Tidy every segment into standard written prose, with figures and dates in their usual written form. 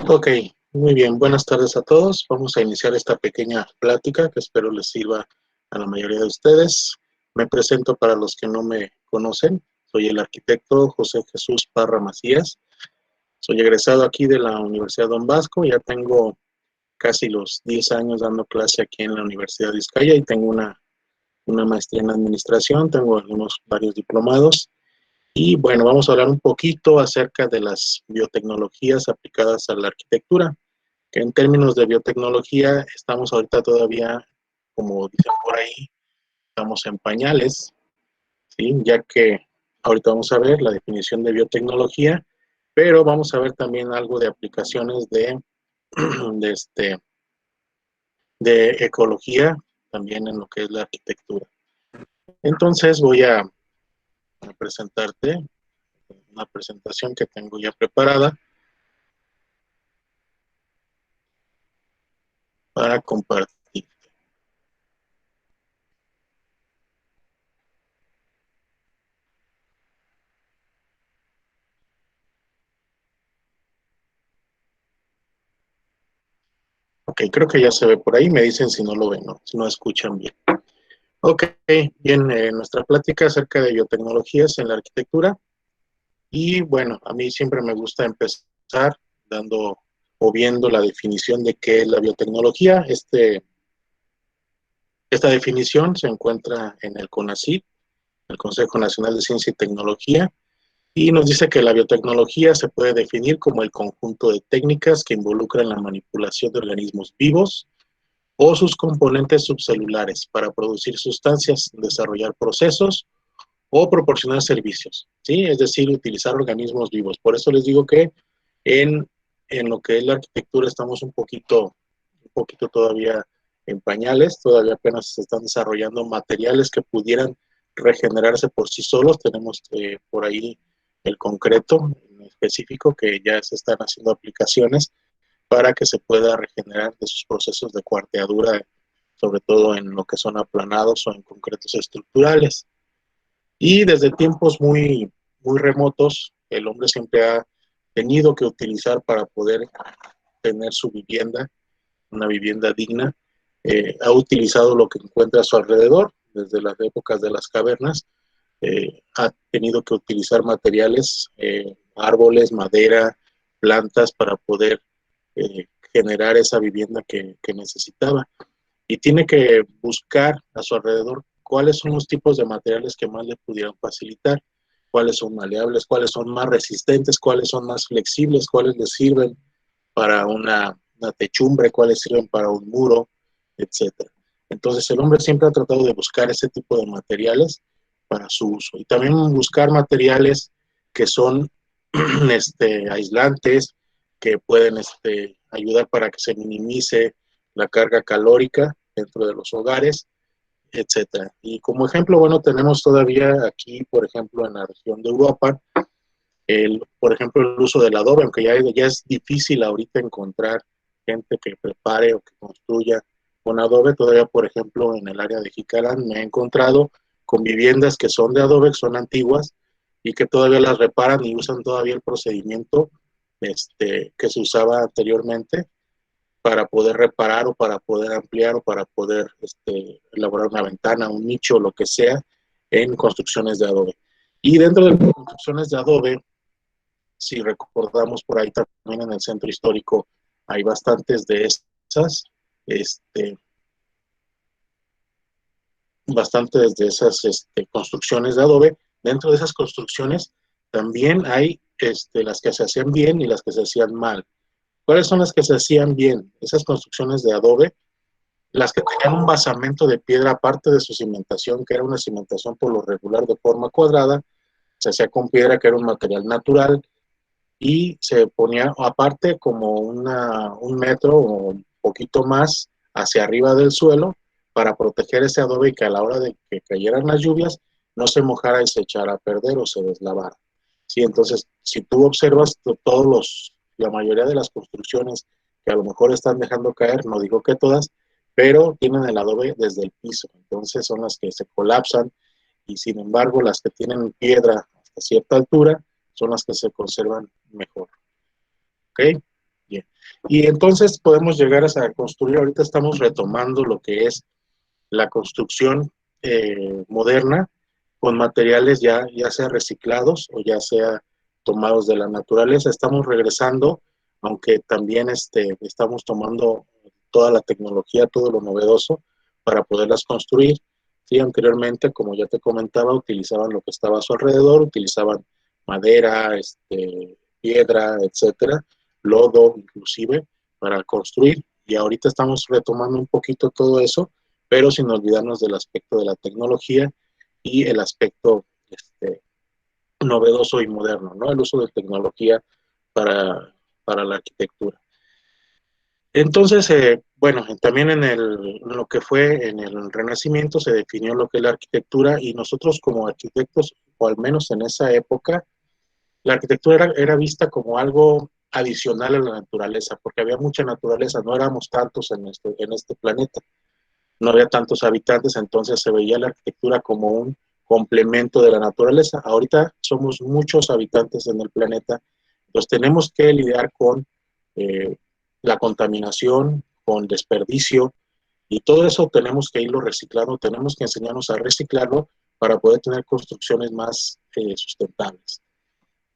Ok, muy bien. Buenas tardes a todos. Vamos a iniciar esta pequeña plática que espero les sirva a la mayoría de ustedes. Me presento para los que no me conocen. Soy el arquitecto José Jesús Parra Macías. Soy egresado aquí de la Universidad Don Bosco. Ya tengo casi los 10 años dando clase aquí en la Universidad de Vizcaya y tengo una maestría en administración. Tengo varios diplomados. Y bueno, vamos a hablar un poquito acerca de las biotecnologías aplicadas a la arquitectura, que en términos de biotecnología estamos ahorita todavía, como dicen por ahí, estamos en pañales, ¿sí? Ya que ahorita vamos a ver la definición de biotecnología, pero vamos a ver también algo de aplicaciones de, este, de ecología, también en lo que es la arquitectura. Entonces voy a presentarte una presentación que tengo ya preparada para compartir. Ok, creo que ya se ve por ahí, me dicen si no lo ven, ¿no? Si no escuchan bien. Ok, bien, nuestra plática acerca de biotecnologías en la arquitectura. Y bueno, a mí siempre me gusta empezar dando o viendo la definición de qué es la biotecnología. Esta definición se encuentra en el CONACYT, el Consejo Nacional de Ciencia y Tecnología, y nos dice que la biotecnología se puede definir como el conjunto de técnicas que involucran la manipulación de organismos vivos o sus componentes subcelulares para producir sustancias, desarrollar procesos o proporcionar servicios, ¿sí? Es decir, utilizar organismos vivos. Por eso les digo que en, en lo que es la arquitectura estamos un poquito todavía en pañales, todavía apenas se están desarrollando materiales que pudieran regenerarse por sí solos. Tenemos por ahí el concreto en específico que ya se están haciendo aplicaciones para que se pueda regenerar de sus procesos de cuarteadura, sobre todo en lo que son aplanados o en concretos estructurales. Y desde tiempos muy remotos, el hombre siempre ha tenido que utilizar para poder tener su vivienda, una vivienda digna, ha utilizado lo que encuentra a su alrededor, desde las épocas de las cavernas, ha tenido que utilizar materiales, árboles, madera, plantas para poder generar esa vivienda que necesitaba. Y tiene que buscar a su alrededor cuáles son los tipos de materiales que más le pudieran facilitar, cuáles son maleables, cuáles son más resistentes, cuáles son más flexibles, cuáles le sirven para una techumbre, cuáles sirven para un muro, etcétera. Entonces el hombre siempre ha tratado de buscar ese tipo de materiales para su uso y también buscar materiales que son aislantes, que pueden ayudar para que se minimice la carga calórica dentro de los hogares, etcétera. Y como ejemplo, bueno, tenemos todavía aquí, por ejemplo, en la región de Europa, por ejemplo, el uso del adobe, aunque ya es difícil ahorita encontrar gente que prepare o que construya con adobe, todavía, por ejemplo, en el área de Jicarán me he encontrado con viviendas que son de adobe, que son antiguas y que todavía las reparan y usan todavía el procedimiento que se usaba anteriormente para poder reparar o para poder ampliar o para poder elaborar una ventana, un nicho, lo que sea, en construcciones de adobe. Y dentro de las construcciones de adobe, si recordamos por ahí también en el centro histórico, hay bastantes de esas, este, construcciones de adobe. Dentro de esas construcciones también hay las que se hacían bien y las que se hacían mal. ¿Cuáles son las que se hacían bien? Esas construcciones de adobe, las que tenían un basamento de piedra aparte de su cimentación, que era una cimentación por lo regular de forma cuadrada, se hacía con piedra, que era un material natural, y se ponía aparte como un metro o un poquito más hacia arriba del suelo para proteger ese adobe y que a la hora de que cayeran las lluvias no se mojara y se echara a perder o se deslavara. Sí, entonces, si tú observas la mayoría de las construcciones que a lo mejor están dejando caer, no digo que todas, pero tienen el adobe desde el piso, entonces son las que se colapsan y sin embargo las que tienen piedra hasta cierta altura son las que se conservan mejor. ¿Ok? Bien. Y entonces podemos llegar a construir, ahorita estamos retomando lo que es la construcción moderna con materiales ya sea reciclados o ya sea tomados de la naturaleza. Estamos regresando, aunque también estamos tomando toda la tecnología, todo lo novedoso para poderlas construir. Sí, anteriormente, como ya te comentaba, utilizaban lo que estaba a su alrededor, utilizaban madera, piedra, etcétera, lodo inclusive, para construir. Y ahorita estamos retomando un poquito todo eso, pero sin olvidarnos del aspecto de la tecnología y el aspecto novedoso y moderno, ¿no? El uso de tecnología para la arquitectura. Entonces, bueno, también en lo que fue en el Renacimiento se definió lo que es la arquitectura y nosotros como arquitectos, o al menos en esa época, la arquitectura era vista como algo adicional a la naturaleza, porque había mucha naturaleza, no éramos tantos en este planeta, no había tantos habitantes, entonces se veía la arquitectura como un complemento de la naturaleza. Ahorita somos muchos habitantes en el planeta, entonces tenemos que lidiar con eh, la contaminación, con desperdicio, y todo eso tenemos que irlo reciclando, tenemos que enseñarnos a reciclarlo para poder tener construcciones más sustentables,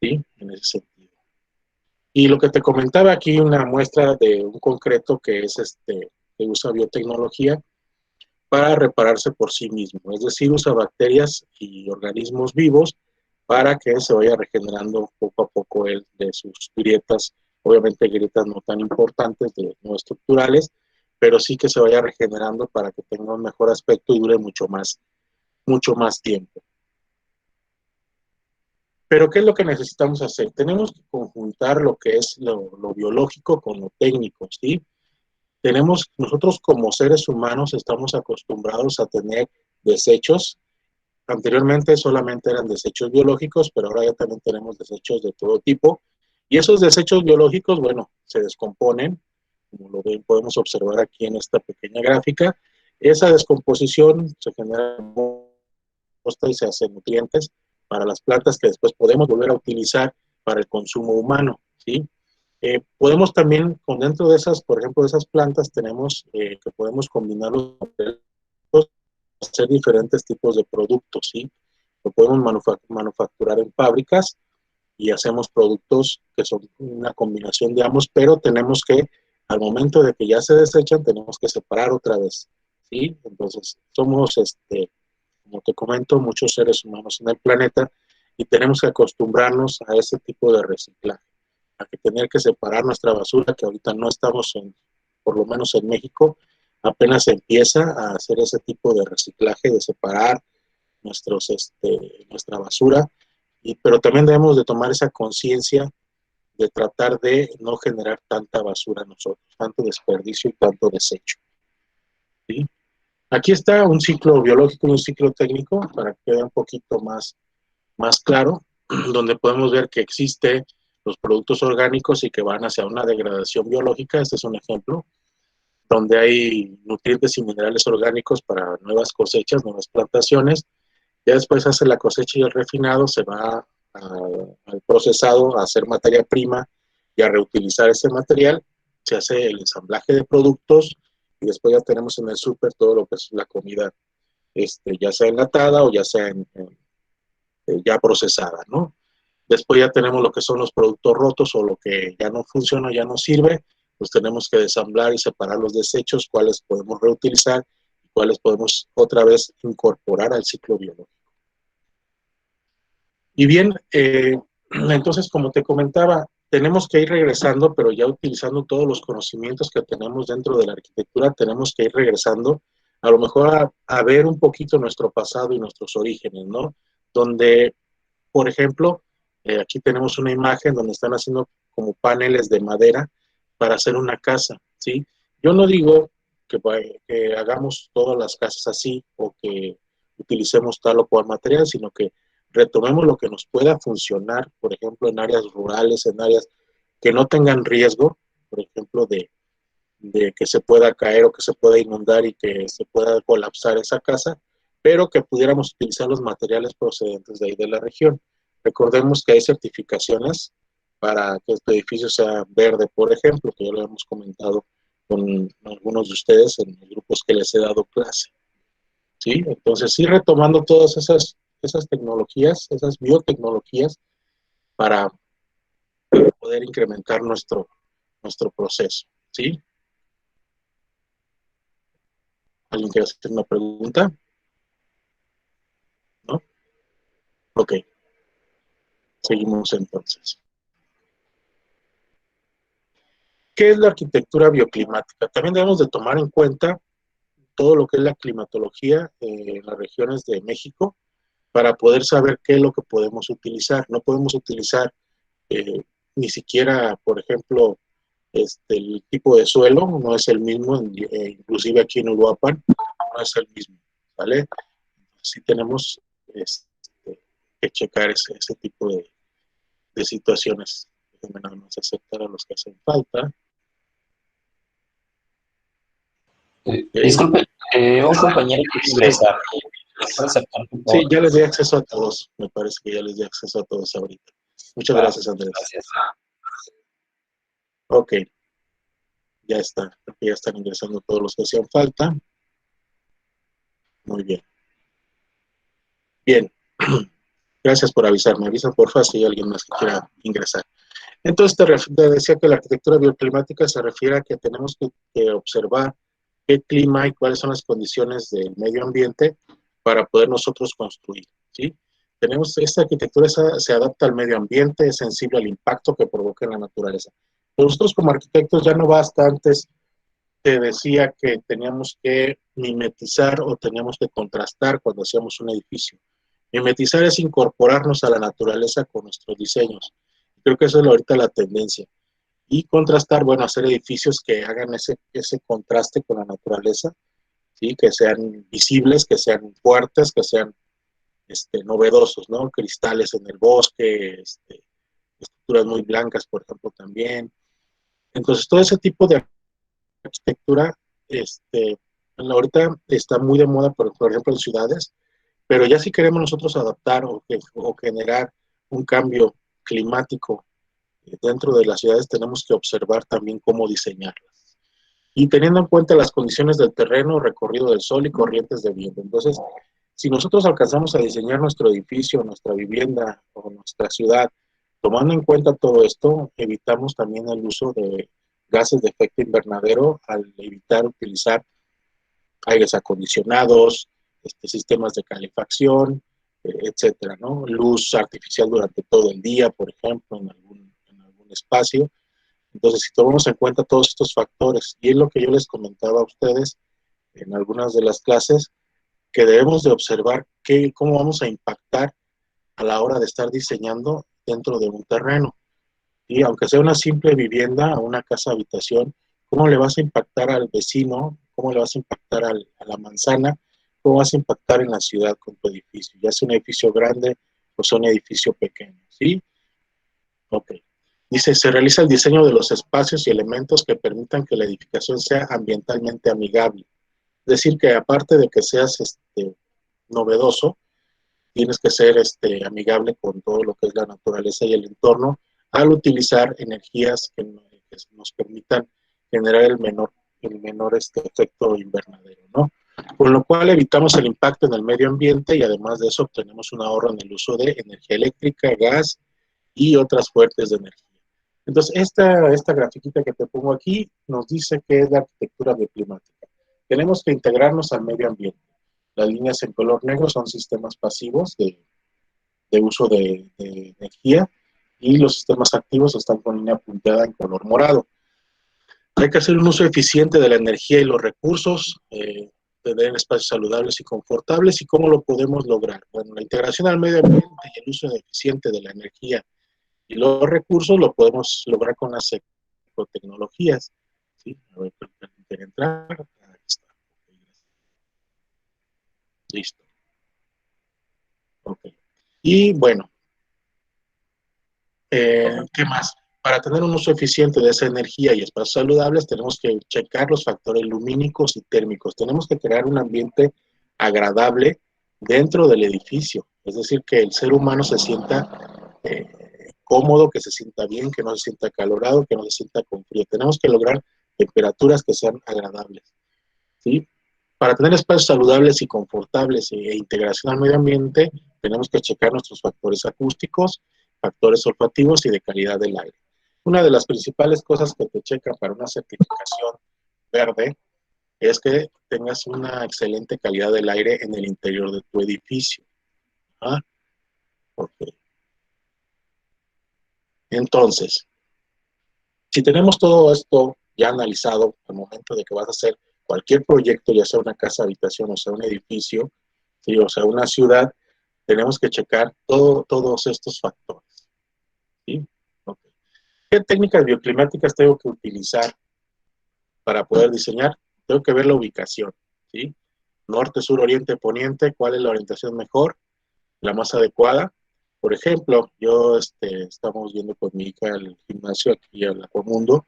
¿sí? En ese sentido. Y lo que te comentaba aquí, una muestra de un concreto que es que usa biotecnología para repararse por sí mismo, es decir, usa bacterias y organismos vivos para que se vaya regenerando poco a poco él de sus grietas, obviamente grietas no tan importantes, no estructurales, pero sí que se vaya regenerando para que tenga un mejor aspecto y dure mucho más tiempo. Pero ¿qué es lo que necesitamos hacer? Tenemos que conjuntar lo que es lo biológico con lo técnico, ¿sí? Nosotros como seres humanos estamos acostumbrados a tener desechos. Anteriormente solamente eran desechos biológicos, pero ahora ya también tenemos desechos de todo tipo. Y esos desechos biológicos, bueno, se descomponen, como lo ven, podemos observar aquí en esta pequeña gráfica. Esa descomposición se genera y se hacen nutrientes para las plantas que después podemos volver a utilizar para el consumo humano, ¿sí? Podemos también, con dentro de esas, por ejemplo, de esas plantas, tenemos que podemos combinarlos para hacer diferentes tipos de productos, ¿sí? Lo podemos manufacturar en fábricas y hacemos productos que son una combinación de ambos, pero tenemos que, al momento de que ya se desechan, tenemos que separar otra vez, ¿sí? Entonces, somos, como te comento, muchos seres humanos en el planeta y tenemos que acostumbrarnos a ese tipo de reciclaje, a que tener que separar nuestra basura, que ahorita no estamos por lo menos en México, apenas se empieza a hacer ese tipo de reciclaje, de separar nuestra basura, pero también debemos de tomar esa conciencia de tratar de no generar tanta basura nosotros, tanto desperdicio y tanto desecho, ¿sí? Aquí está un ciclo biológico y un ciclo técnico para que quede un poquito más claro, donde podemos ver que existen los productos orgánicos y que van hacia una degradación biológica. Este es un ejemplo, donde hay nutrientes y minerales orgánicos para nuevas cosechas, nuevas plantaciones. Ya después hace la cosecha y el refinado, se va al procesado a hacer materia prima y a reutilizar ese material. Se hace el ensamblaje de productos y después ya tenemos en el súper todo lo que es la comida, ya sea enlatada o ya sea ya procesada, ¿no? Después ya tenemos lo que son los productos rotos o lo que ya no funciona, ya no sirve, pues tenemos que desamblar y separar los desechos, cuáles podemos reutilizar y cuáles podemos otra vez incorporar al ciclo biológico. Y bien, entonces, como te comentaba, tenemos que ir regresando, pero ya utilizando todos los conocimientos que tenemos dentro de la arquitectura, tenemos que ir regresando a lo mejor a ver un poquito nuestro pasado y nuestros orígenes, ¿no? Donde, por ejemplo, aquí tenemos una imagen donde están haciendo como paneles de madera para hacer una casa, ¿sí? Yo no digo que hagamos todas las casas así o que utilicemos tal o cual material, sino que retomemos lo que nos pueda funcionar, por ejemplo, en áreas rurales, en áreas que no tengan riesgo, por ejemplo, de que se pueda caer o que se pueda inundar y que se pueda colapsar esa casa, pero que pudiéramos utilizar los materiales procedentes de ahí de la región. Recordemos que hay certificaciones para que este edificio sea verde, por ejemplo, que ya lo hemos comentado con algunos de ustedes en los grupos que les he dado clase. ¿Sí? Entonces, sí, retomando todas esas tecnologías, esas biotecnologías, para poder incrementar nuestro proceso. ¿Sí? ¿Alguien quiere hacer una pregunta? ¿No? Ok, seguimos entonces. ¿Qué es la arquitectura bioclimática? También debemos de tomar en cuenta todo lo que es la climatología en las regiones de México para poder saber qué es lo que podemos utilizar. No podemos utilizar eh, ni siquiera, por ejemplo, el tipo de suelo no es el mismo, inclusive aquí en Uruapan no es el mismo, ¿vale? Sí tenemos que checar ese tipo de situaciones. Déjenme nada más aceptar a los que hacen falta. Okay. Disculpe, un compañero quiere ingresar. ¿Puede aceptar, por Sí, favor? ya les di acceso a todos. Me parece que ya les di acceso a todos ahorita. Muchas Va, gracias, Andrés. gracias. Ok, ya está. Creo que ya están ingresando todos los que hacían falta. Muy bien. Bien. Gracias por avisarme. Avisa porfa si hay alguien más que quiera ingresar. Entonces te decía que la arquitectura bioclimática se refiere a que tenemos que observar qué clima y cuáles son las condiciones del medio ambiente para poder nosotros construir, ¿sí? Esta arquitectura se adapta al medio ambiente, es sensible al impacto que provoca en la naturaleza. Pero nosotros como arquitectos ya no basta antes, te decía que teníamos que mimetizar o teníamos que contrastar cuando hacíamos un edificio. Mimetizar es incorporarnos a la naturaleza con nuestros diseños. Creo que eso es ahorita la tendencia. Y contrastar, bueno, hacer edificios que hagan ese contraste con la naturaleza, ¿sí? Que sean visibles, que sean fuertes, que sean novedosos, ¿no? Cristales en el bosque, estructuras muy blancas, por ejemplo, también. Entonces, todo ese tipo de arquitectura, ahorita está muy de moda, por ejemplo, en ciudades, pero ya si queremos nosotros adaptar o generar un cambio climático dentro de las ciudades, tenemos que observar también cómo diseñarlas. Y teniendo en cuenta las condiciones del terreno, recorrido del sol y corrientes de viento. Entonces, si nosotros alcanzamos a diseñar nuestro edificio, nuestra vivienda o nuestra ciudad, tomando en cuenta todo esto, evitamos también el uso de gases de efecto invernadero al evitar utilizar aires acondicionados, sistemas de calefacción, etcétera, ¿no? Luz artificial durante todo el día, por ejemplo, en algún espacio. Entonces, si tomamos en cuenta todos estos factores, y es lo que yo les comentaba a ustedes en algunas de las clases, que debemos de observar cómo vamos a impactar a la hora de estar diseñando dentro de un terreno. Y aunque sea una simple vivienda o una casa habitación, ¿cómo le vas a impactar al vecino? ¿Cómo le vas a impactar a la manzana? ¿Cómo vas a impactar en la ciudad con tu edificio? Ya sea un edificio grande o sea un edificio pequeño, ¿sí? Ok. Dice, se realiza el diseño de los espacios y elementos que permitan que la edificación sea ambientalmente amigable. Es decir, que aparte de que seas novedoso, tienes que ser amigable con todo lo que es la naturaleza y el entorno al utilizar energías que nos permitan generar el menor efecto invernadero, ¿no? Con lo cual evitamos el impacto en el medio ambiente y además de eso obtenemos un ahorro en el uso de energía eléctrica, gas y otras fuentes de energía. Entonces, esta grafiquita que te pongo aquí nos dice que es la arquitectura bioclimática. Tenemos que integrarnos al medio ambiente. Las líneas en color negro son sistemas pasivos de uso de energía y los sistemas activos están con línea punteada en color morado. Hay que hacer un uso eficiente de la energía y los recursos, tener espacios saludables y confortables. ¿Y cómo lo podemos lograr? Bueno, la integración al medio ambiente y el uso eficiente de la energía y los recursos lo podemos lograr con las ecotecnologías. ¿Sí? A ver, permíteme entrar. Ahí está. Listo. Ok. Y bueno, ¿qué más? Para tener un uso eficiente de esa energía y espacios saludables, tenemos que checar los factores lumínicos y térmicos. Tenemos que crear un ambiente agradable dentro del edificio. Es decir, que el ser humano se sienta cómodo, que se sienta bien, que no se sienta acalorado, que no se sienta con frío. Tenemos que lograr temperaturas que sean agradables, ¿sí? Para tener espacios saludables y confortables e integración al medio ambiente, tenemos que checar nuestros factores acústicos, factores olfativos y de calidad del aire. Una de las principales cosas que te checan para una certificación verde es que tengas una excelente calidad del aire en el interior de tu edificio. ¿Ah? Okay. Entonces, si tenemos todo esto ya analizado al momento de que vas a hacer cualquier proyecto, ya sea una casa, habitación, o sea un edificio, ¿sí? O sea una ciudad, tenemos que checar todos estos factores, ¿sí? Okay. ¿Qué técnicas bioclimáticas tengo que utilizar para poder diseñar? Tengo que ver la ubicación, ¿sí? Norte, sur, oriente, poniente, ¿cuál es la orientación mejor, la más adecuada? Por ejemplo, yo estamos yendo con mi hija al gimnasio aquí al Aquamundo,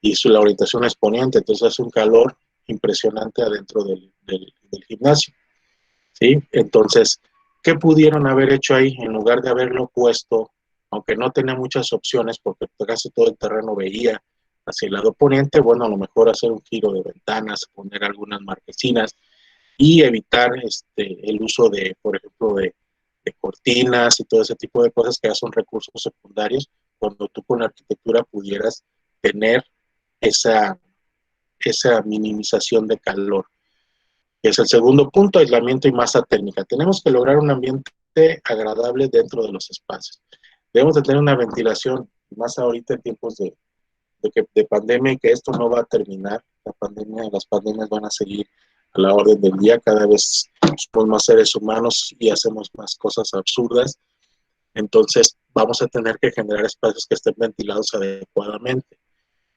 y la orientación es poniente, entonces hace un calor impresionante adentro del gimnasio, ¿sí? Entonces, ¿qué pudieron haber hecho ahí en lugar de haberlo puesto, aunque no tenía muchas opciones, porque casi todo el terreno veía hacia el lado poniente? Bueno, a lo mejor hacer un giro de ventanas, poner algunas marquesinas y evitar el uso de, por ejemplo, de cortinas y todo ese tipo de cosas que ya son recursos secundarios, cuando tú con la arquitectura pudieras tener esa, esa minimización de calor. Es el segundo punto, aislamiento y masa térmica. Tenemos que lograr un ambiente agradable dentro de los espacios. Debemos de tener una ventilación, más ahorita en tiempos de pandemia, y que esto no va a terminar. Las pandemias van a seguir a la orden del día. Cada vez somos más seres humanos y hacemos más cosas absurdas. Entonces vamos a tener que generar espacios que estén ventilados adecuadamente.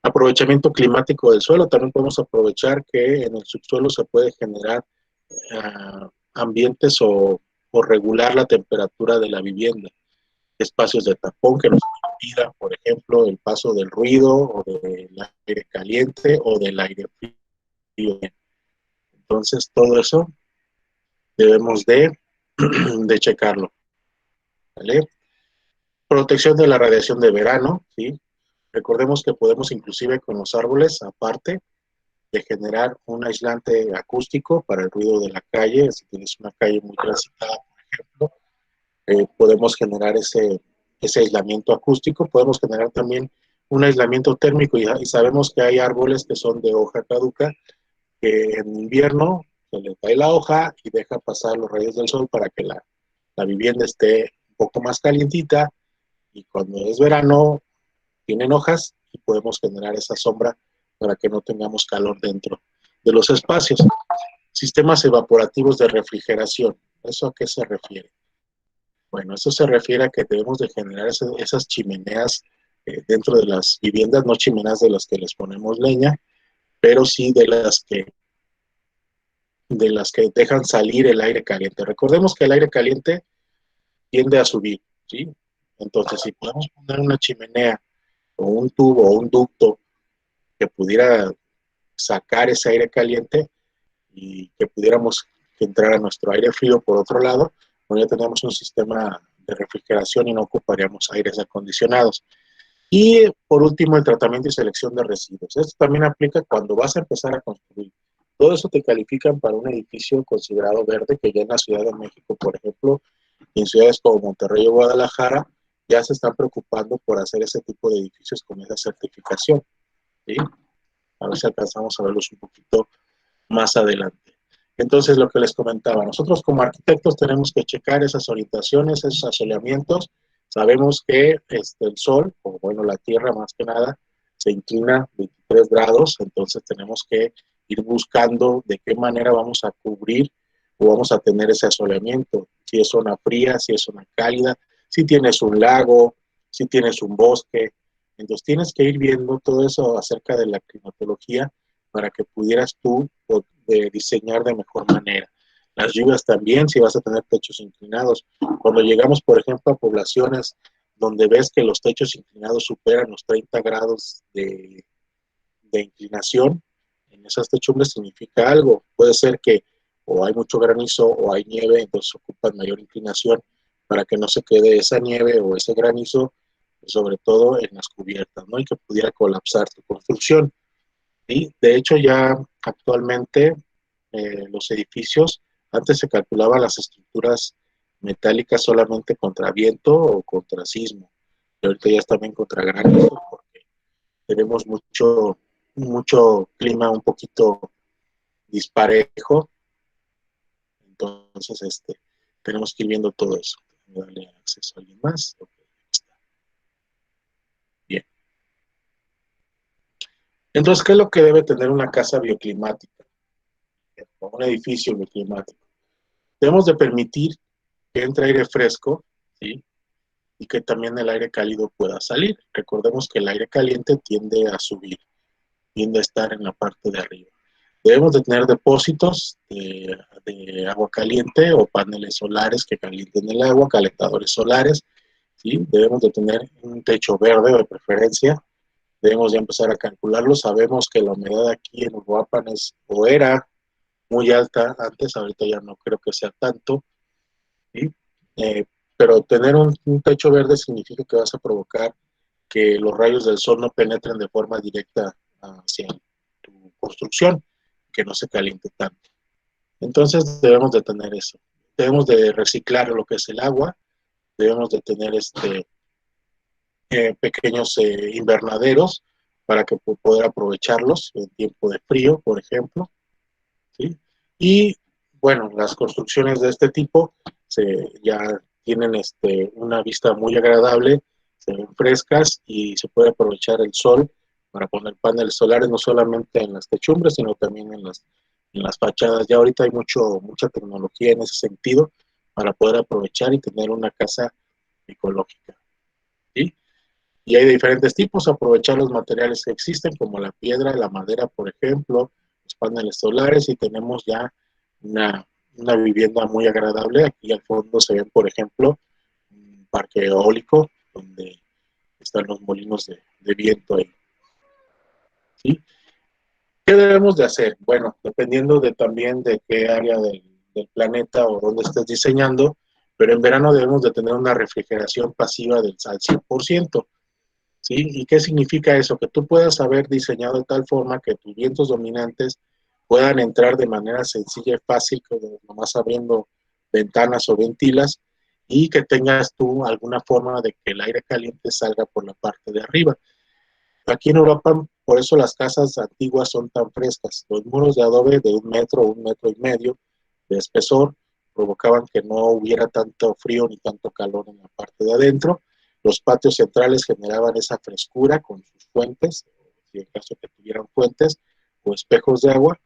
Aprovechamiento climático del suelo. También podemos aprovechar que en el subsuelo se puede generar ambientes o regular la temperatura de la vivienda. Espacios de tapón que nos impidan, por ejemplo, el paso del ruido o del aire caliente o del aire frío. Entonces, todo eso debemos de checarlo, ¿vale? Protección de la radiación de verano, ¿sí? Recordemos que podemos inclusive con los árboles, aparte de generar un aislante acústico para el ruido de la calle, si tienes una calle muy transitada, por ejemplo, podemos generar ese aislamiento acústico. Podemos generar también un aislamiento térmico, y sabemos que hay árboles que son de hoja caduca, que en invierno se le cae la hoja y deja pasar los rayos del sol para que la vivienda esté un poco más calientita, y cuando es verano tienen hojas y podemos generar esa sombra para que no tengamos calor dentro de los espacios. Sistemas evaporativos de refrigeración. ¿Eso a qué se refiere? Bueno, eso se refiere a que debemos de generar esas chimeneas dentro de las viviendas, no chimeneas de las que les ponemos leña, pero sí de las que dejan salir el aire caliente. Recordemos que el aire caliente tiende a subir, ¿sí? Entonces, si podemos poner una chimenea o un tubo o un ducto que pudiera sacar ese aire caliente y que pudiéramos entrar a nuestro aire frío por otro lado, bueno, ya tenemos un sistema de refrigeración y no ocuparíamos aires acondicionados. Y por último, el tratamiento y selección de residuos. Esto también aplica cuando vas a empezar a construir. Todo eso te califican para un edificio considerado verde, que ya en la Ciudad de México, por ejemplo, y en ciudades como Monterrey o Guadalajara, ya se están preocupando por hacer ese tipo de edificios con esa certificación, ¿sí? A ver si alcanzamos a verlos un poquito más adelante. Entonces, lo que les comentaba, nosotros como arquitectos tenemos que checar esas orientaciones, esos asoleamientos. Sabemos que el sol, o bueno, la tierra más que nada, se inclina 23 grados, entonces tenemos que ir buscando de qué manera vamos a cubrir o vamos a tener ese asoleamiento. Si es zona fría, si es zona cálida, si tienes un lago, si tienes un bosque. Entonces tienes que ir viendo todo eso acerca de la climatología para que pudieras tú diseñar de mejor manera. Las lluvias también, si vas a tener techos inclinados. Cuando llegamos, por ejemplo, a poblaciones donde ves que los techos inclinados superan los 30 grados de inclinación, en esas techumbres significa algo. Puede ser que o hay mucho granizo o hay nieve, entonces ocupan mayor inclinación para que no se quede esa nieve o ese granizo sobre todo en las cubiertas, ¿no? Y que pudiera colapsar tu construcción. Y de hecho ya actualmente los edificios, antes se calculaban las estructuras metálicas solamente contra viento o contra sismo, y ahorita ya es también contra granizo, porque tenemos mucho clima un poquito disparejo, entonces tenemos que ir viendo todo eso. Darle acceso a alguien más. Okay, bien. Entonces, ¿qué es lo que debe tener una casa bioclimática? Un edificio bioclimático. Debemos de permitir que entre aire fresco, ¿sí? Y que también el aire cálido pueda salir. Recordemos que el aire caliente tiende a subir, tiende a estar en la parte de arriba. Debemos de tener depósitos de agua caliente o paneles solares que calienten el agua, calentadores solares, ¿sí? Debemos de tener un techo verde de preferencia. Debemos ya empezar a calcularlo. Sabemos que la humedad aquí en Uruapan o era muy alta antes, ahorita ya no creo que sea tanto, ¿sí? Pero tener un techo verde significa que vas a provocar que los rayos del sol no penetren de forma directa hacia tu construcción, que no se caliente tanto. Entonces debemos de tener eso. Debemos de reciclar lo que es el agua, debemos de tener pequeños invernaderos para que poder aprovecharlos en tiempo de frío, por ejemplo, ¿sí? Y bueno, las construcciones de este tipo ya tienen una vista muy agradable, se ven frescas y se puede aprovechar el sol para poner paneles solares no solamente en las techumbres, sino también en las fachadas. Ya ahorita hay mucha tecnología en ese sentido para poder aprovechar y tener una casa ecológica, ¿sí? Y hay de diferentes tipos, aprovechar los materiales que existen, como la piedra, la madera, por ejemplo, los paneles solares, y tenemos ya una vivienda muy agradable. Aquí al fondo se ven, por ejemplo, un parque eólico, donde están los molinos de viento ahí, ¿sí? ¿Qué debemos de hacer? Bueno, dependiendo también de qué área del planeta o dónde estés diseñando, pero en verano debemos de tener una refrigeración pasiva al 100%. ¿Sí? ¿Y qué significa eso? Que tú puedas haber diseñado de tal forma que tus vientos dominantes puedan entrar de manera sencilla y fácil, como nomás abriendo ventanas o ventilas, y que tengas tú alguna forma de que el aire caliente salga por la parte de arriba. Aquí en Europa, por eso las casas antiguas son tan frescas. Los muros de adobe de 1 metro y medio de espesor provocaban que no hubiera tanto frío ni tanto calor en la parte de adentro. Los patios centrales generaban esa frescura con sus fuentes, si en caso que tuvieran fuentes o espejos de agua,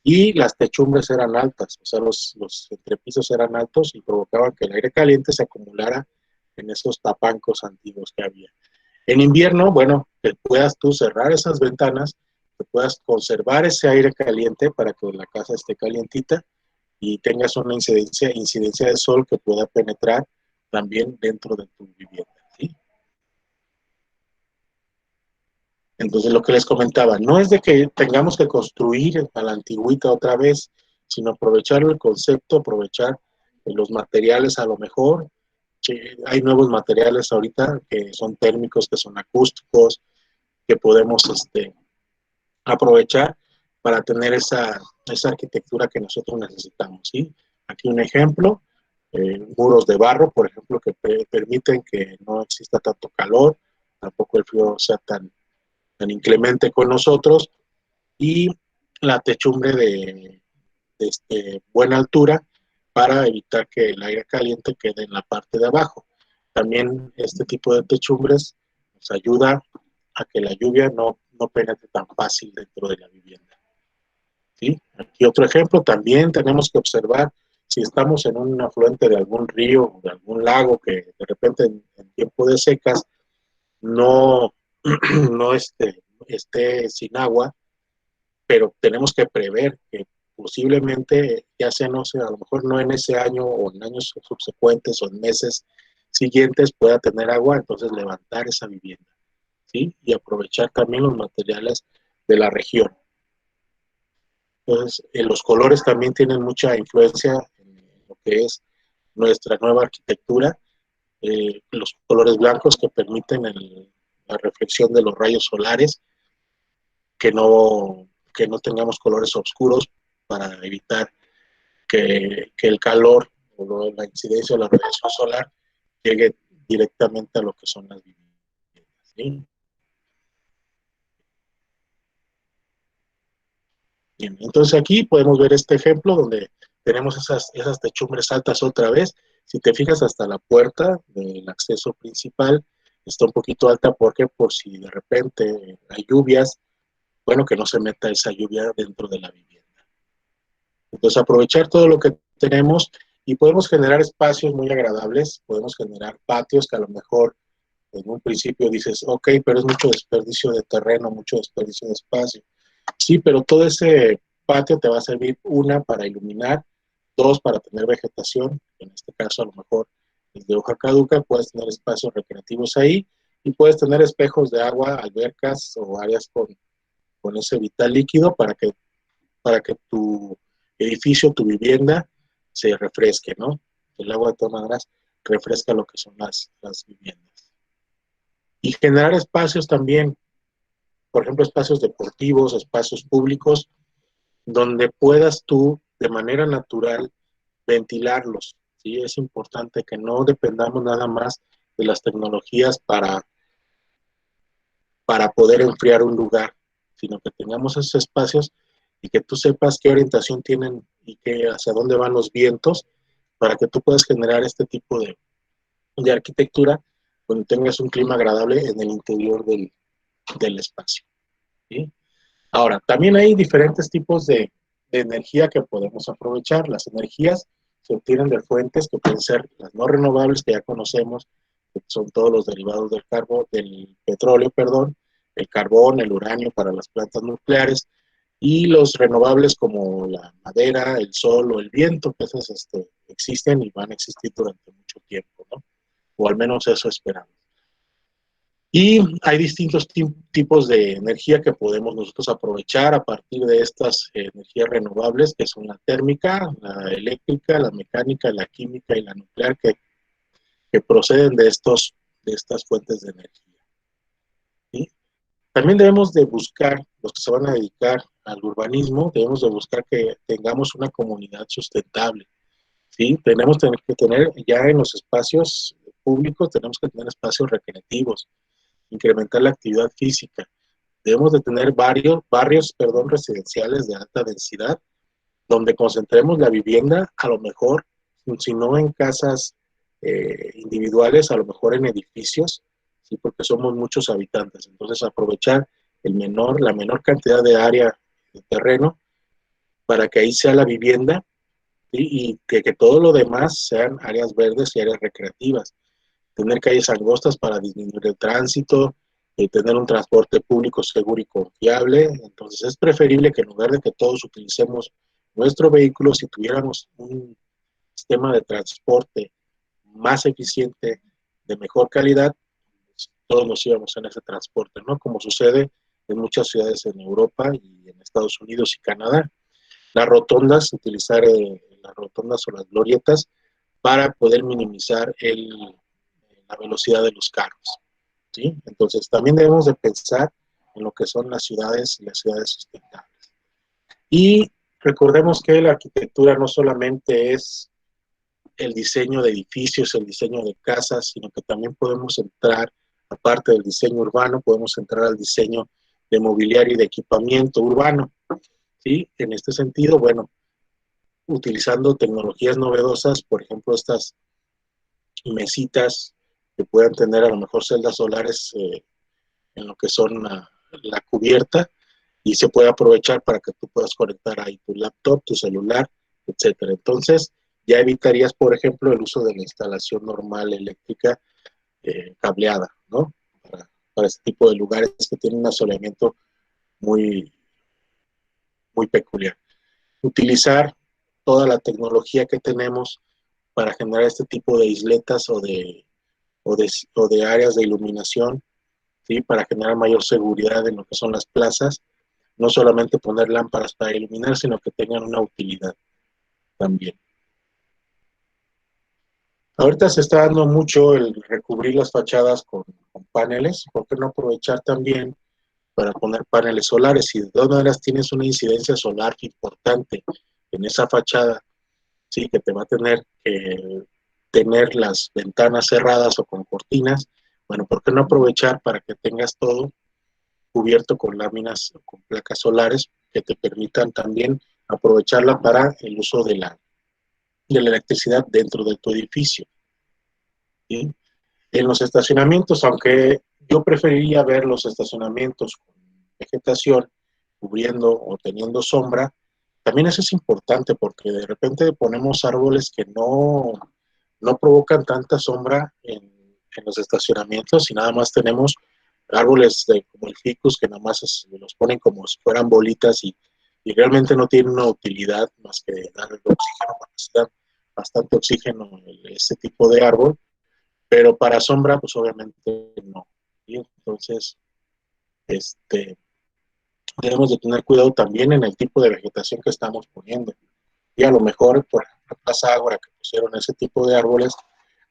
y las techumbres eran altas, o sea, los entrepisos eran altos y provocaban que el aire caliente se acumulara en esos tapancos antiguos que había. En invierno, bueno, que puedas tú cerrar esas ventanas, que puedas conservar ese aire caliente para que la casa esté calientita y tengas una incidencia de sol que pueda penetrar también dentro de tu vivienda, ¿sí? Entonces, lo que les comentaba, no es de que tengamos que construir a la antigüita otra vez, sino aprovechar el concepto, aprovechar los materiales a lo mejor, que hay nuevos materiales ahorita que son térmicos, que son acústicos, que podemos aprovechar para tener esa arquitectura que nosotros necesitamos, ¿sí? Aquí un ejemplo, muros de barro, por ejemplo, que permiten que no exista tanto calor, tampoco el frío sea tan inclemente con nosotros, y la techumbre de buena altura para evitar que el aire caliente quede en la parte de abajo. También este tipo de techumbres nos ayuda a que la lluvia no penetre tan fácil dentro de la vivienda, ¿sí? Aquí otro ejemplo, también tenemos que observar si estamos en un afluente de algún río o de algún lago que de repente en tiempo de secas no, no esté sin agua, pero tenemos que prever que posiblemente, ya sea, no sé, a lo mejor no en ese año o en años subsecuentes o en meses siguientes pueda tener agua, entonces levantar esa vivienda, ¿sí? Y aprovechar también los materiales de la región. Entonces, los colores también tienen mucha influencia en lo que es nuestra nueva arquitectura, los colores blancos que permiten la reflexión de los rayos solares, que no tengamos colores oscuros para evitar que el calor o la incidencia de la radiación solar llegue directamente a lo que son las viviendas, ¿sí? Bien, entonces aquí podemos ver este ejemplo donde tenemos esas techumbres altas otra vez. Si te fijas, hasta la puerta del acceso principal está un poquito alta porque por si de repente hay lluvias, bueno, que no se meta esa lluvia dentro de la vivienda. Entonces aprovechar todo lo que tenemos y podemos generar espacios muy agradables, podemos generar patios que a lo mejor en un principio dices, ok, pero es mucho desperdicio de terreno, mucho desperdicio de espacio. Sí, pero todo ese patio te va a servir, una, para iluminar, dos, para tener vegetación, en este caso a lo mejor es de hoja caduca, puedes tener espacios recreativos ahí y puedes tener espejos de agua, albercas o áreas con ese vital líquido para que tu edificio, tu vivienda se refresque, ¿no? El agua de todas maneras refresca lo que son las viviendas. Y generar espacios también, por ejemplo, espacios deportivos, espacios públicos, donde puedas tú de manera natural ventilarlos. ¿Sí? Es importante que no dependamos nada más de las tecnologías para poder enfriar un lugar, sino que tengamos esos espacios y que tú sepas qué orientación tienen y hacia dónde van los vientos para que tú puedas generar este tipo de arquitectura donde tengas un clima agradable en el interior del espacio. ¿Sí? Ahora, también hay diferentes tipos de energía que podemos aprovechar. Las energías se obtienen de fuentes que pueden ser las no renovables que ya conocemos, que son todos los derivados del petróleo, perdón, el carbón, el uranio para las plantas nucleares, y los renovables como la madera, el sol o el viento, que esos existen y van a existir durante mucho tiempo, ¿no? O al menos eso esperamos. Y hay distintos tipos de energía que podemos nosotros aprovechar a partir de estas energías renovables, que son la térmica, la eléctrica, la mecánica, la química y la nuclear, que proceden de estas fuentes de energía. ¿Sí? También debemos de buscar, los que se van a dedicar al urbanismo, debemos de buscar que tengamos una comunidad sustentable. ¿Sí? Tenemos que tener ya en los espacios públicos, tenemos que tener espacios recreativos, incrementar la actividad física. Debemos de tener barrios residenciales de alta densidad, donde concentremos la vivienda, a lo mejor, si no en casas individuales, a lo mejor en edificios, ¿sí? Porque somos muchos habitantes. Entonces, aprovechar la menor cantidad de área de terreno para que ahí sea la vivienda, ¿sí? Y que todo lo demás sean áreas verdes y áreas recreativas. Tener calles angostas para disminuir el tránsito, tener un transporte público seguro y confiable. Entonces es preferible que en lugar de que todos utilicemos nuestro vehículo, si tuviéramos un sistema de transporte más eficiente, de mejor calidad, pues todos nos íbamos en ese transporte, ¿no? Como sucede en muchas ciudades en Europa y en Estados Unidos y Canadá. Las rotondas, utilizar las rotondas o las glorietas para poder minimizar la velocidad de los carros. ¿Sí? Entonces, también debemos de pensar en lo que son las ciudades y las ciudades sustentables. Y recordemos que la arquitectura no solamente es el diseño de edificios, el diseño de casas, sino que también podemos entrar, aparte del diseño urbano, podemos entrar al diseño de mobiliario y de equipamiento urbano. ¿Sí? En este sentido, bueno, utilizando tecnologías novedosas, por ejemplo, estas mesitas que puedan tener a lo mejor celdas solares en lo que son la cubierta y se puede aprovechar para que tú puedas conectar ahí tu laptop, tu celular, etcétera. Entonces, ya evitarías, por ejemplo, el uso de la instalación normal eléctrica cableada, ¿no? Para este tipo de lugares que tienen un asoleamiento muy, muy peculiar. Utilizar toda la tecnología que tenemos para generar este tipo de isletas o de áreas de iluminación, ¿sí? Para generar mayor seguridad en lo que son las plazas, no solamente poner lámparas para iluminar, sino que tengan una utilidad también. Ahorita se está dando mucho el recubrir las fachadas con paneles. ¿Por qué no aprovechar también para poner paneles solares? Si de todas maneras tienes una incidencia solar importante en esa fachada, sí, que te va a tener que tener las ventanas cerradas o con cortinas, bueno, ¿por qué no aprovechar para que tengas todo cubierto con láminas o con placas solares que te permitan también aprovecharla para el uso de la electricidad dentro de tu edificio? ¿Sí? En los estacionamientos, aunque yo preferiría ver los estacionamientos con vegetación, cubriendo o teniendo sombra, también eso es importante porque de repente ponemos árboles que no provocan tanta sombra en los estacionamientos y nada más tenemos árboles como el ficus que nada más los ponen como si fueran bolitas y realmente no tienen una utilidad más que dar el oxígeno, necesitan bastante oxígeno este tipo de árbol, pero para sombra pues obviamente no. Y entonces, debemos de tener cuidado también en el tipo de vegetación que estamos poniendo. Y a lo mejor, por ejemplo, Plaza Ágora, que pusieron ese tipo de árboles,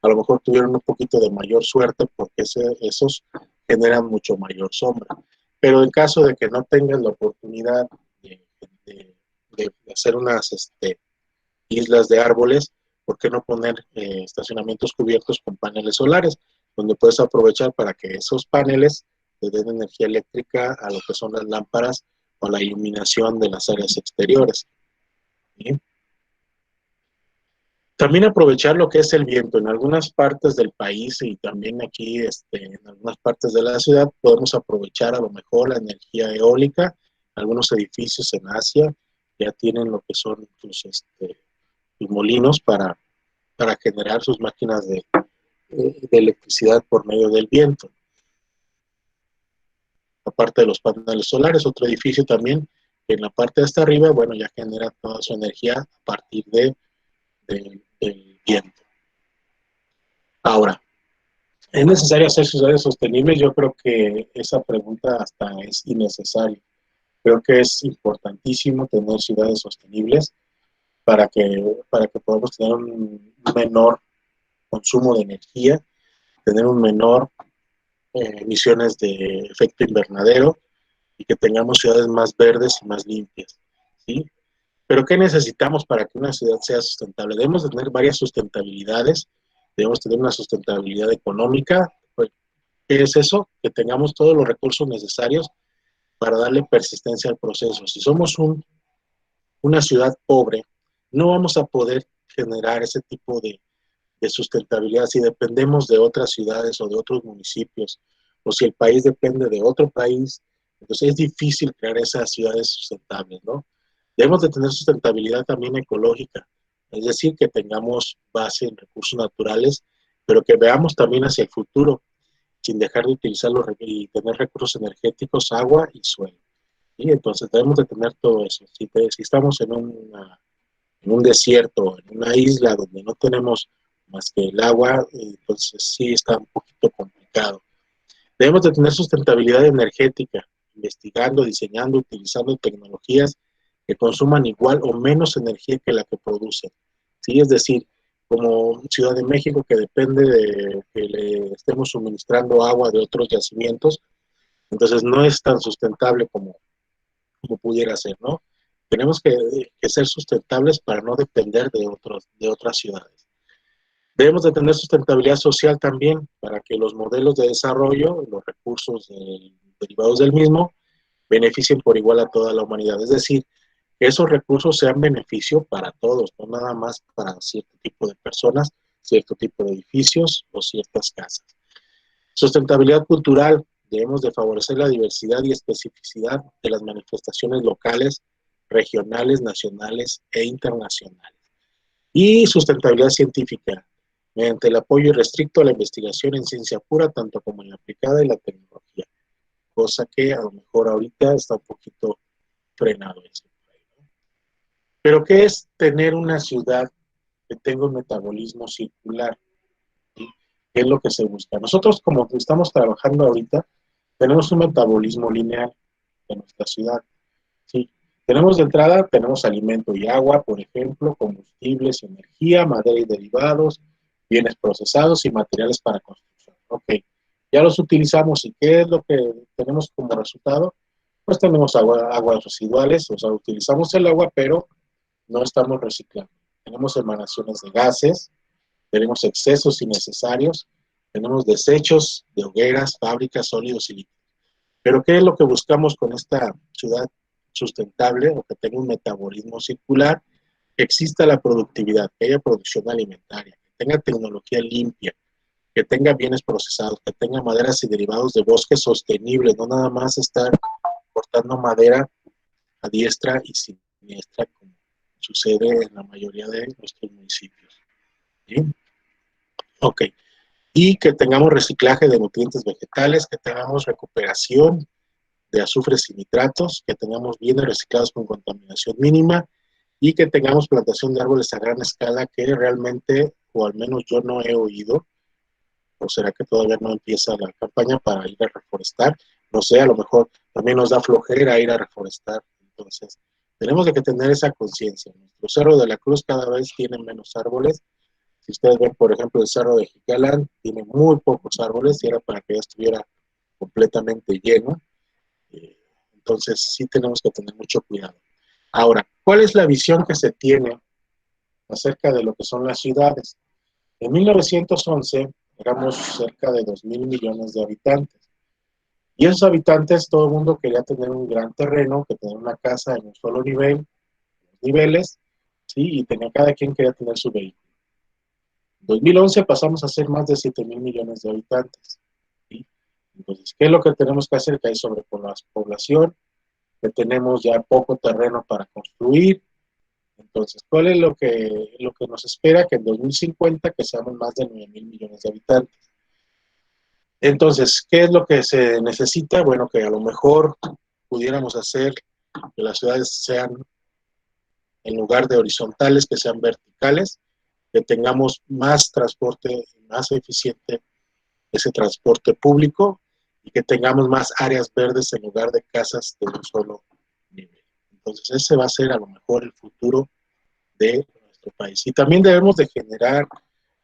a lo mejor tuvieron un poquito de mayor suerte porque esos generan mucho mayor sombra. Pero en caso de que no tengan la oportunidad de, de hacer unas islas de árboles, ¿por qué no poner estacionamientos cubiertos con paneles solares? Donde puedes aprovechar para que esos paneles te den energía eléctrica a lo que son las lámparas o la iluminación de las áreas exteriores. ¿Sí? También aprovechar lo que es el viento. En algunas partes del país y también aquí en algunas partes de la ciudad podemos aprovechar a lo mejor la energía eólica. Algunos edificios en Asia ya tienen lo que son sus molinos para generar sus máquinas de electricidad por medio del viento. Aparte de los paneles solares, otro edificio también en la parte de hasta arriba, bueno, ya genera toda su energía a partir del viento. Ahora, ¿es necesario hacer ciudades sostenibles? Yo creo que esa pregunta hasta es innecesaria. Creo que es importantísimo tener ciudades sostenibles para que podamos tener un menor consumo de energía, tener un menor emisiones de efecto invernadero y que tengamos ciudades más verdes y más limpias, ¿sí? Pero ¿qué necesitamos para que una ciudad sea sustentable? Debemos tener varias sustentabilidades, debemos tener una sustentabilidad económica. ¿Qué es eso? Que tengamos todos los recursos necesarios para darle persistencia al proceso. Si somos una ciudad pobre, no vamos a poder generar ese tipo de sustentabilidad si dependemos de otras ciudades o de otros municipios, o si el país depende de otro país, entonces es difícil crear esas ciudades sustentables, ¿no? Debemos de tener sustentabilidad también ecológica, es decir, que tengamos base en recursos naturales, pero que veamos también hacia el futuro, sin dejar de utilizarlos y tener recursos energéticos, agua y suelo. Y entonces debemos de tener todo eso. Si estamos en un desierto, en una isla donde no tenemos más que el agua, entonces sí está un poquito complicado. Debemos de tener sustentabilidad energética, investigando, diseñando, utilizando tecnologías que consuman igual o menos energía que la que producen. ¿Sí? Es decir, como Ciudad de México, que depende de que le estemos suministrando agua de otros yacimientos, entonces no es tan sustentable como pudiera ser, ¿no? Tenemos que ser sustentables para no depender de otras ciudades. Debemos de tener sustentabilidad social también para que los modelos de desarrollo, los recursos derivados del mismo, beneficien por igual a toda la humanidad. Es decir, que esos recursos sean beneficio para todos, no nada más para cierto tipo de personas, cierto tipo de edificios o ciertas casas. Sustentabilidad cultural. Debemos de favorecer la diversidad y especificidad de las manifestaciones locales, regionales, nacionales e internacionales. Y sustentabilidad científica, mediante el apoyo irrestricto a la investigación en ciencia pura, tanto como en la aplicada y la tecnología, cosa que a lo mejor ahorita está un poquito frenado eso. Pero ¿qué es tener una ciudad que tenga un metabolismo circular? ¿Sí? ¿Qué es lo que se busca? Nosotros, como estamos trabajando ahorita, tenemos un metabolismo lineal de nuestra ciudad. ¿Sí? Tenemos de entrada, tenemos alimento y agua, por ejemplo, combustibles, energía, madera y derivados, bienes procesados y materiales para construcción. Ok, ya los utilizamos y ¿qué es lo que tenemos como resultado? Pues tenemos aguas residuales, o sea, utilizamos el agua, pero no estamos reciclando. Tenemos emanaciones de gases, tenemos excesos innecesarios, tenemos desechos de hogueras, fábricas, sólidos y líquidos. Pero ¿qué es lo que buscamos con esta ciudad sustentable o que tenga un metabolismo circular? Que exista la productividad, que haya producción alimentaria, que tenga tecnología limpia, que tenga bienes procesados, que tenga maderas y derivados de bosque sostenibles, no nada más estar cortando madera a diestra y siniestra como sucede en la mayoría de nuestros municipios. ¿Sí? Ok. Y que tengamos reciclaje de nutrientes vegetales, que tengamos recuperación de azufres y nitratos, que tengamos bienes reciclados con contaminación mínima y que tengamos plantación de árboles a gran escala que realmente, o al menos yo no he oído, o será que todavía no empieza la campaña para ir a reforestar, no sé, a lo mejor también nos da flojera ir a reforestar, entonces tenemos que tener esa conciencia. Nuestro Cerro de la Cruz cada vez tiene menos árboles. Si ustedes ven, por ejemplo, el Cerro de Jiquilán, tiene muy pocos árboles y era para que ya estuviera completamente lleno. Entonces sí tenemos que tener mucho cuidado. Ahora, ¿cuál es la visión que se tiene acerca de lo que son las ciudades? En 1911 éramos cerca de 2.000 millones de habitantes. Y esos habitantes, todo el mundo quería tener un gran terreno, que tener una casa en un solo nivel, niveles, ¿sí? Y cada quien quería tener su vehículo. En 2011 pasamos a ser más de 7.000 millones de habitantes. ¿Sí? Entonces, ¿qué es lo que tenemos que hacer? Que hay sobrepoblación, que tenemos ya poco terreno para construir. Entonces, ¿cuál es lo que nos espera? Que en 2050 que seamos más de 9.000 millones de habitantes. Entonces, ¿qué es lo que se necesita? Bueno, que a lo mejor pudiéramos hacer que las ciudades sean, en lugar de horizontales, que sean verticales, que tengamos más transporte, más eficiente ese transporte público y que tengamos más áreas verdes en lugar de casas de un solo nivel. Entonces, ese va a ser a lo mejor el futuro de nuestro país. Y también debemos de generar,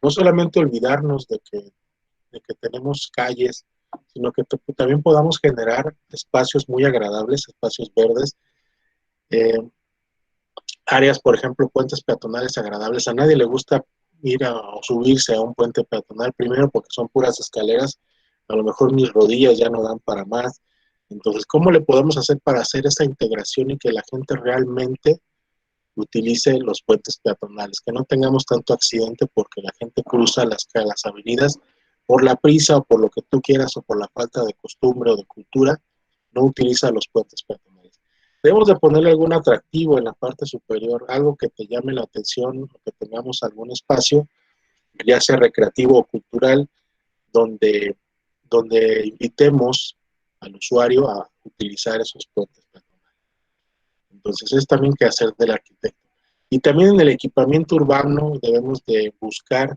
no solamente olvidarnos de que tenemos calles, sino que también podamos generar espacios muy agradables, espacios verdes, eh, áreas, por ejemplo, puentes peatonales agradables. A nadie le gusta ir o subirse a un puente peatonal, primero porque son puras escaleras, a lo mejor mis rodillas ya no dan para más. Entonces, ¿cómo le podemos hacer para hacer esa integración y que la gente realmente utilice los puentes peatonales, que no tengamos tanto accidente porque la gente cruza las avenidas por la prisa o por lo que tú quieras o por la falta de costumbre o de cultura, no utiliza los puentes peatonales. Debemos de ponerle algún atractivo en la parte superior, algo que te llame la atención, o que tengamos algún espacio, ya sea recreativo o cultural, donde invitemos al usuario a utilizar esos puentes peatonales. Entonces es también que hacer del arquitecto. Y también en el equipamiento urbano debemos de buscar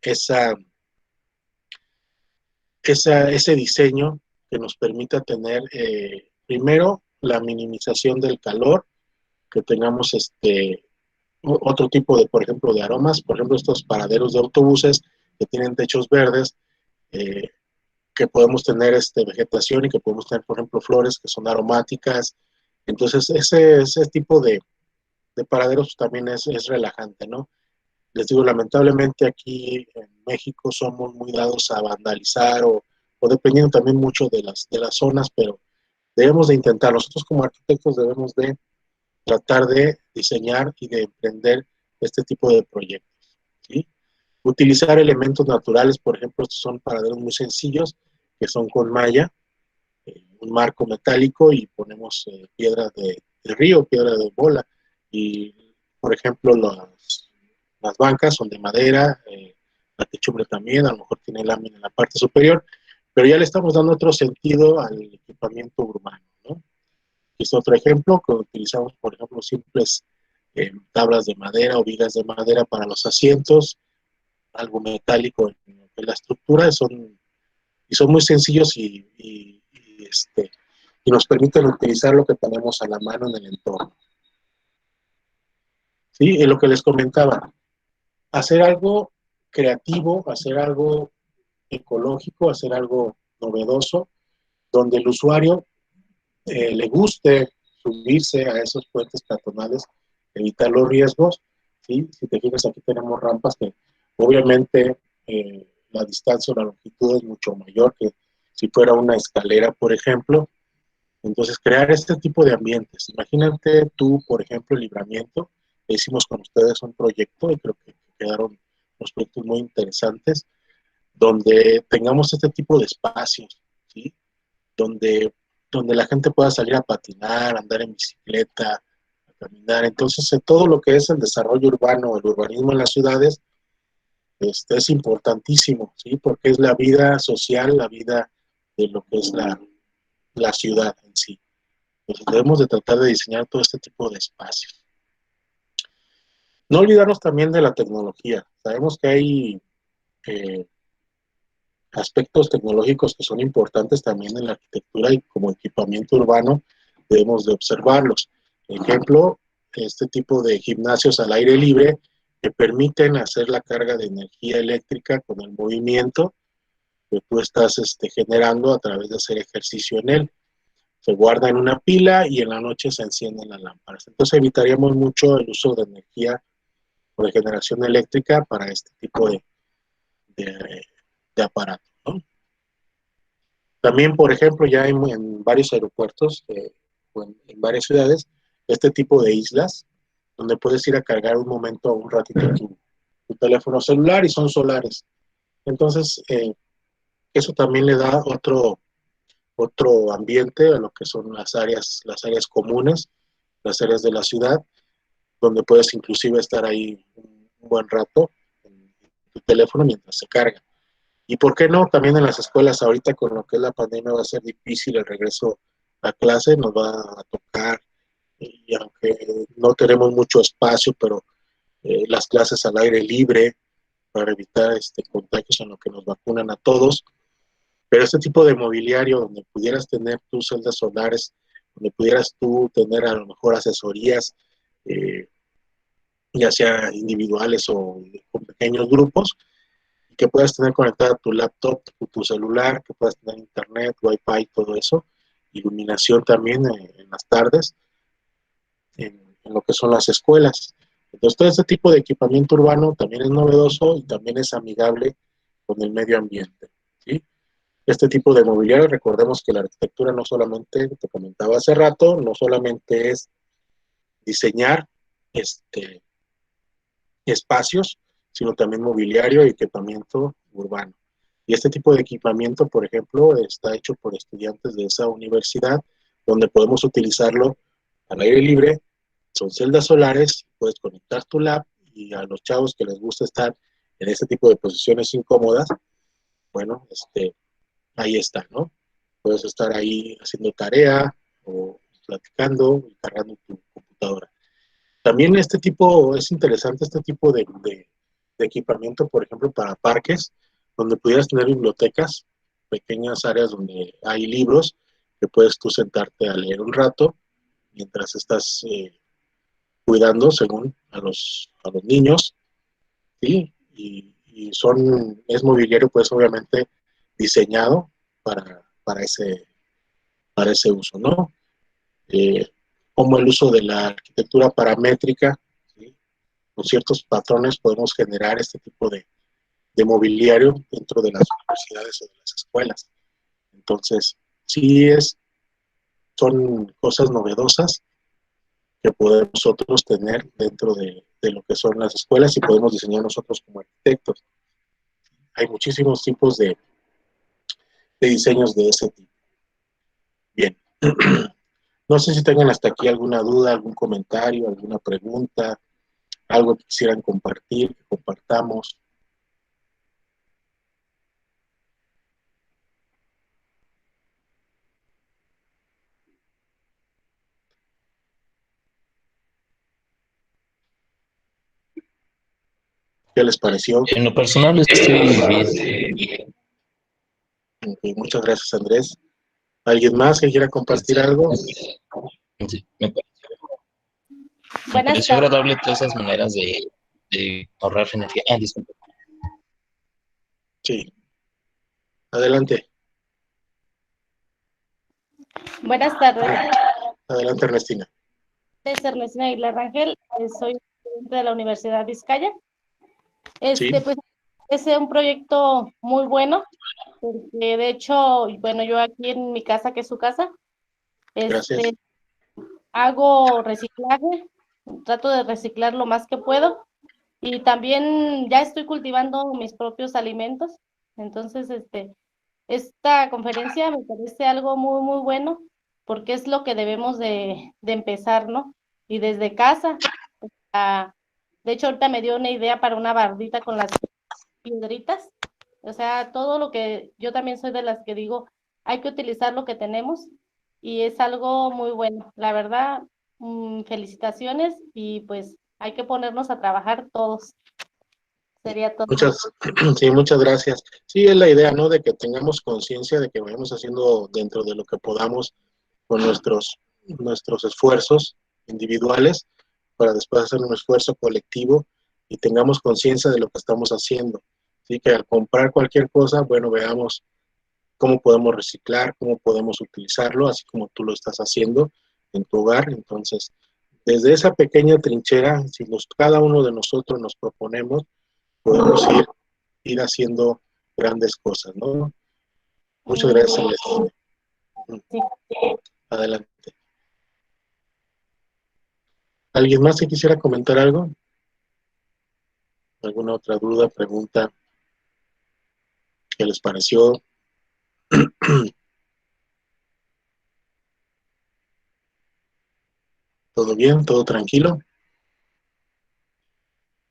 ese diseño que nos permita tener, primero, la minimización del calor, que tengamos otro tipo de, por ejemplo, de aromas, por ejemplo, estos paraderos de autobuses que tienen techos verdes, eh, que podemos tener vegetación y que podemos tener, por ejemplo, flores que son aromáticas. Entonces, ese tipo de paraderos también es relajante, ¿no? Les digo, lamentablemente aquí en México somos muy dados a vandalizar o dependiendo también mucho de las zonas, pero debemos de intentar, nosotros como arquitectos debemos de tratar de diseñar y de emprender este tipo de proyectos, ¿sí? Utilizar elementos naturales, por ejemplo, estos son paraderos muy sencillos, que son con malla, un marco metálico y ponemos piedras de río, piedra de bola, y por ejemplo las bancas son de madera, la techumbre también, a lo mejor tiene lámina en la parte superior, pero ya le estamos dando otro sentido al equipamiento urbano, ¿no? Es otro ejemplo que utilizamos, por ejemplo, simples tablas de madera o vigas de madera para los asientos, algo metálico en la estructura, y son muy sencillos y nos permiten utilizar lo que tenemos a la mano en el entorno. ¿Sí? Y lo que les comentaba, hacer algo creativo, hacer algo ecológico, hacer algo novedoso, donde el usuario le guste subirse a esos puentes peatonales, evitar los riesgos. ¿Sí? Si te fijas, aquí tenemos rampas que obviamente la distancia o la longitud es mucho mayor que si fuera una escalera, por ejemplo. Entonces, crear este tipo de ambientes. Imagínate tú, por ejemplo, el Libramiento. Hicimos con ustedes un proyecto y creo que quedaron unos proyectos muy interesantes, donde tengamos este tipo de espacios, ¿sí? Donde, donde la gente pueda salir a patinar, andar en bicicleta, a caminar. Entonces, todo lo que es el desarrollo urbano, el urbanismo en las ciudades, es importantísimo, ¿sí? Porque es la vida social, la vida de lo que es la ciudad en sí. Entonces, debemos de tratar de diseñar todo este tipo de espacios. No olvidarnos también de la tecnología. Sabemos que hay eh, aspectos tecnológicos que son importantes también en la arquitectura y como equipamiento urbano debemos de observarlos. Ejemplo, este tipo de gimnasios al aire libre que permiten hacer la carga de energía eléctrica con el movimiento que tú estás generando a través de hacer ejercicio en él. Se guarda en una pila y en la noche se encienden las lámparas. Entonces evitaríamos mucho el uso de energía o de generación eléctrica para este tipo de, de aparatos, ¿no? También, por ejemplo, ya en varios aeropuertos o en varias ciudades, este tipo de islas, donde puedes ir a cargar un momento, un ratito tu teléfono celular y son solares. Entonces, eso también le da otro ambiente a lo que son las áreas comunes, las áreas de la ciudad, donde puedes inclusive estar ahí un buen rato en tu teléfono mientras se carga. Y por qué no, también en las escuelas ahorita con lo que es la pandemia va a ser difícil el regreso a clase, nos va a tocar, y aunque no tenemos mucho espacio, pero las clases al aire libre para evitar contagios en lo que nos vacunan a todos. Pero este tipo de mobiliario donde pudieras tener tus celdas solares, donde pudieras tú tener a lo mejor asesorías, eh, ya sea individuales o con pequeños grupos, que puedas tener conectada tu laptop, tu celular, que puedas tener internet, wifi, todo eso, iluminación también en las tardes, en lo que son las escuelas. Entonces, todo este tipo de equipamiento urbano también es novedoso y también es amigable con el medio ambiente, ¿sí? Este tipo de mobiliario, recordemos que la arquitectura no solamente, te comentaba hace rato, no solamente es diseñar espacios, sino también mobiliario y equipamiento urbano. Y este tipo de equipamiento, por ejemplo, está hecho por estudiantes de esa universidad, donde podemos utilizarlo al aire libre. Son celdas solares, puedes conectar tu lab y a los chavos que les gusta estar en este tipo de posiciones incómodas, bueno, ahí está, ¿no? Puedes estar ahí haciendo tarea o platicando y cargando tu computadora. También es interesante este tipo de equipamiento, por ejemplo, para parques, donde pudieras tener bibliotecas, pequeñas áreas donde hay libros, que puedes tú sentarte a leer un rato mientras estás cuidando, según a los niños, ¿sí? Es mobiliario, pues obviamente diseñado para ese uso, ¿no? Eh, como el uso de la arquitectura paramétrica, ¿sí? Con ciertos patrones podemos generar este tipo de mobiliario dentro de las universidades o de las escuelas. Entonces, sí son cosas novedosas que podemos nosotros tener dentro de lo que son las escuelas y podemos diseñar nosotros como arquitectos. Hay muchísimos tipos de diseños de ese tipo. Bien. No sé si tengan hasta aquí alguna duda, algún comentario, alguna pregunta, algo que quisieran compartir, que compartamos. ¿Qué les pareció? En lo personal estoy bien. Okay, muchas gracias, Andrés. ¿Alguien más que quiera compartir algo? Sí, me Buenas pareció tardes. agradable todas esas maneras de ahorrar energía. Disculpe. Sí, adelante, Buenas tardes, adelante Ernestina. es Ernestina Aguilar Rangel, soy estudiante de la Universidad Vizcaya. Sí, Pues es un proyecto muy bueno, porque de hecho, bueno, yo aquí en mi casa, que es su casa, gracias. hago reciclaje, trato de reciclar lo más que puedo, y también ya estoy cultivando mis propios alimentos. Entonces, esta conferencia me parece algo muy, muy bueno, porque es lo que debemos de empezar, ¿no? Y desde casa. ah, de hecho, ahorita me dio una idea para una bardita con las piedritas. O sea, todo lo que yo también soy de las que digo, hay que utilizar lo que tenemos, y es algo muy bueno. La verdad, felicitaciones, y pues hay que ponernos a trabajar todos. Sería todo. Sí, muchas gracias. Sí, es la idea, ¿no? De que tengamos conciencia de que vayamos haciendo dentro de lo que podamos con nuestros esfuerzos individuales para después hacer un esfuerzo colectivo y tengamos conciencia de lo que estamos haciendo. Así que al comprar cualquier cosa, bueno, veamos cómo podemos reciclar, cómo podemos utilizarlo, así como tú lo estás haciendo en tu hogar. Entonces, desde esa pequeña trinchera, si cada uno de nosotros nos proponemos, podemos ir haciendo grandes cosas, ¿no? Muchas gracias, Celeste. Sí. Adelante. ¿Alguien más que quisiera comentar algo? ¿Alguna otra duda, pregunta? ¿Qué les pareció? ¿Todo bien? ¿Todo tranquilo?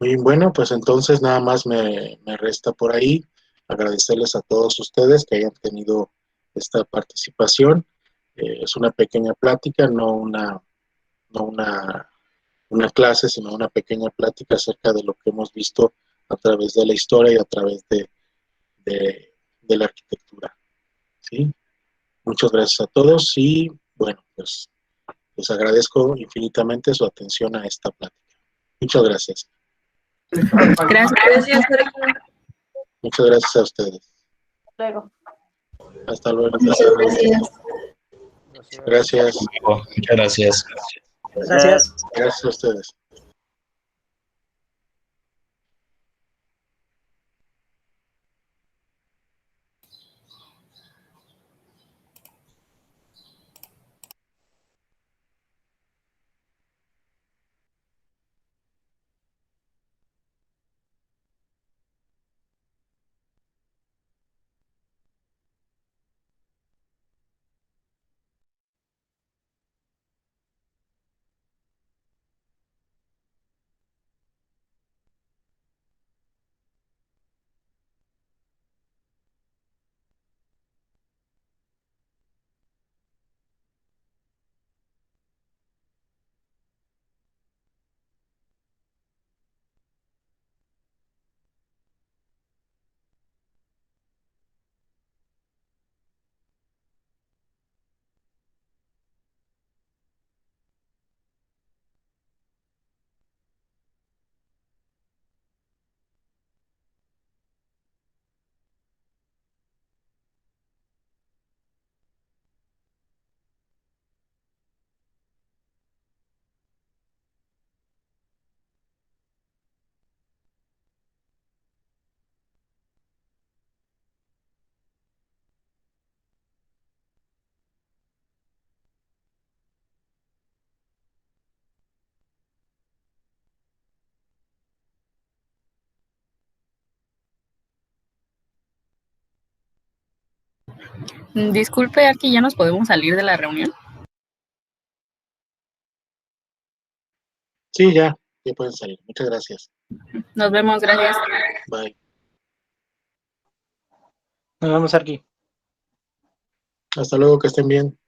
Muy bueno, pues entonces nada más me resta por ahí agradecerles a todos ustedes que hayan tenido esta participación. Es una pequeña plática, no una clase, sino una pequeña plática acerca de lo que hemos visto a través de la historia y a través de la arquitectura. ¿Sí? Muchas gracias a todos y bueno, pues les agradezco infinitamente su atención a esta plática. Muchas gracias. Gracias. Muchas gracias a ustedes. Luego. Hasta luego. Muchas gracias. Gracias. Muchas gracias. Gracias. Gracias a ustedes. Disculpe, aquí ya nos podemos salir de la reunión. Sí, ya pueden salir. Muchas gracias. Nos vemos, gracias. Bye. Nos vemos aquí. Hasta luego, que estén bien.